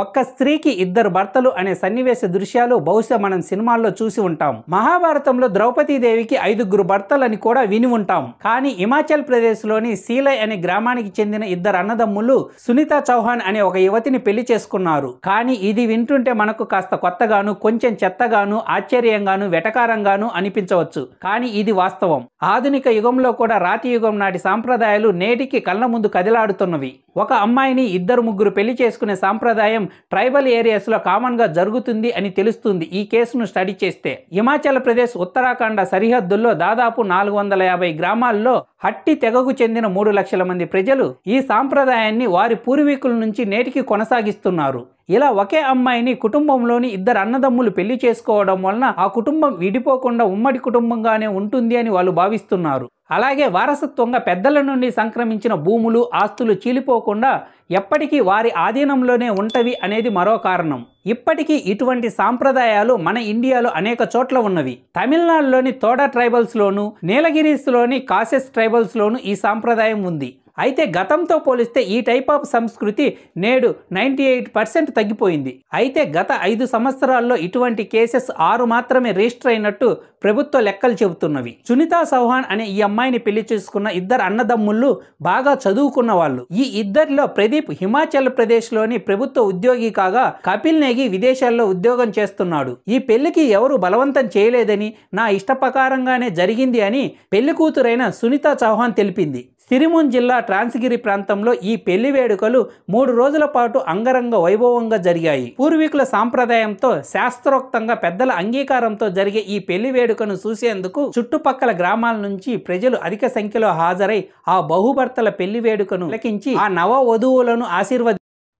ఒక్క స్త్రీకి ఇద్దరు భర్తలు అనే సన్నివేశ దృశ్యాలు బహుశా మనం సినిమాల్లో చూసి ఉంటాం. మహాభారతంలో ద్రౌపదీదేవికి 5గురు భర్తలని కూడా విని ఉంటాం. కానీ హిమాచల్ ప్రదేశ్ లోని సీలై అనే గ్రామానికి చెందిన ఇద్దరు అన్నదమ్ములు సునీతా చౌహాన్ అనే ఒక యువతిని పెళ్లి చేసుకున్నారు. కానీ ఇది వింటుంటే మనకు కాస్త కొత్తగాను, కొంచెం చెత్తగాను, ఆశ్చర్యంగాను, వెటకారంగాను అనిపించవచ్చు. కానీ ఇది వాస్తవం. ఆధునిక యుగంలో కూడా రాతి యుగం నాటి సాంప్రదాయాలు నేటికి కళ్ళ ముందు కదిలాడుతున్నవి. ఒక అమ్మాయిని ఇద్దరు ముగ్గురు పెళ్లి చేసుకునే సాంప్రదాయం ట్రైబల్ ఏరియాస్ లో కామన్ గా జరుగుతుంది అని తెలుస్తుంది ఈ కేసును స్టడీ చేస్తే. హిమాచల్ ప్రదేశ్ ఉత్తరాఖండ సరిహద్దుల్లో దాదాపు 450 గ్రామాల్లో హట్టి తెగకు చెందిన 3 లక్షల మంది ప్రజలు ఈ సాంప్రదాయాన్ని వారి పూర్వీకుల నుంచి నేటికి కొనసాగిస్తున్నారు. ఇలా ఒకే అమ్మాయిని కుటుంబంలోని ఇద్దరు అన్నదమ్ములు పెళ్లి చేసుకోవడం వలన ఆ కుటుంబం విడిపోకుండా ఉమ్మడి కుటుంబంగానే ఉంటుంది అని వాళ్ళు భావిస్తున్నారు. అలాగే వారసత్వంగా పెద్దల నుండి సంక్రమించిన భూములు, ఆస్తులు చీలిపోకుండా ఎప్పటికీ వారి ఆధీనంలోనే ఉంటవి అనేది మరో కారణం. ఇప్పటికీ ఇటువంటి సాంప్రదాయాలు మన ఇండియాలో అనేక చోట్ల ఉన్నవి. తమిళనాడులోని తోడా ట్రైబల్స్ లోను, నీలగిరీస్ లోని కాసెస్ ట్రైబల్స్ లోను ఈ సాంప్రదాయం ఉంది. అయితే గతంతో పోలిస్తే ఈ టైప్ ఆఫ్ సంస్కృతి నేడు 98% తగ్గిపోయింది. అయితే గత 5 సంవత్సరాల్లో ఇటువంటి కేసెస్ 6 మాత్రమే రిజిస్టర్ అయినట్టు ప్రభుత్వ లెక్కలు చెబుతున్నవి. సునీతా చౌహాన్ అనే ఈ అమ్మాయిని పెళ్లి చేసుకున్న ఇద్దరు అన్నదమ్ముళ్ళు బాగా చదువుకున్న వాళ్ళు. ఈ ఇద్దరిలో ప్రదీప్ హిమాచల్ ప్రదేశ్ లోని ప్రభుత్వ ఉద్యోగి కాగా, కపిల్ నేగి విదేశాల్లో ఉద్యోగం చేస్తున్నాడు. ఈ పెళ్లికి ఎవరు బలవంతం చేయలేదని, నా ఇష్టప్రకారంగానే జరిగింది అని పెళ్లి కూతురైన సునీతా చౌహాన్ తెలిపింది. సిరిమున్ జిల్లా ట్రాన్స్గిరి ప్రాంతంలో ఈ పెళ్లి వేడుకలు 3 రోజుల పాటు అంగరంగ వైభవంగా జరిగాయి. పూర్వీకుల సాంప్రదాయంతో శాస్త్రోక్తంగా పెద్దల అంగీకారంతో జరిగే ఈ పెళ్లి వేడుకను చూసేందుకు చుట్టుపక్కల గ్రామాల నుంచి ప్రజలు అధిక సంఖ్యలో హాజరై ఆ బహుభర్తల పెళ్లి వేడుకను తిలకించి ఆ నవ వధువులను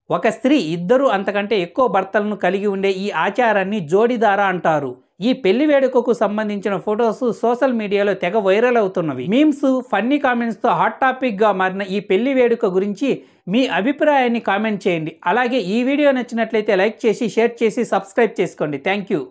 ఒక స్త్రీ ఇద్దరు అంతకంటే ఎక్కువ భర్తలను కలిగి ఉండే ఈ ఆచారాన్ని జోడిదార అంటారు. ఈ పెళ్లి వేడుకకు సంబంధించిన ఫొటోస్ సోషల్ మీడియాలో తెగ వైరల్ అవుతున్నవి. మీమ్స్, ఫన్నీ కామెంట్స్ తో హాట్ టాపిక్ గా మారిన ఈ పెళ్లి వేడుక గురించి మీ అభిప్రాయాన్ని కామెంట్ చేయండి. అలాగే ఈ వీడియో నచ్చినట్లయితే లైక్ చేసి, షేర్ చేసి, సబ్స్క్రైబ్ చేసుకోండి. Thank you.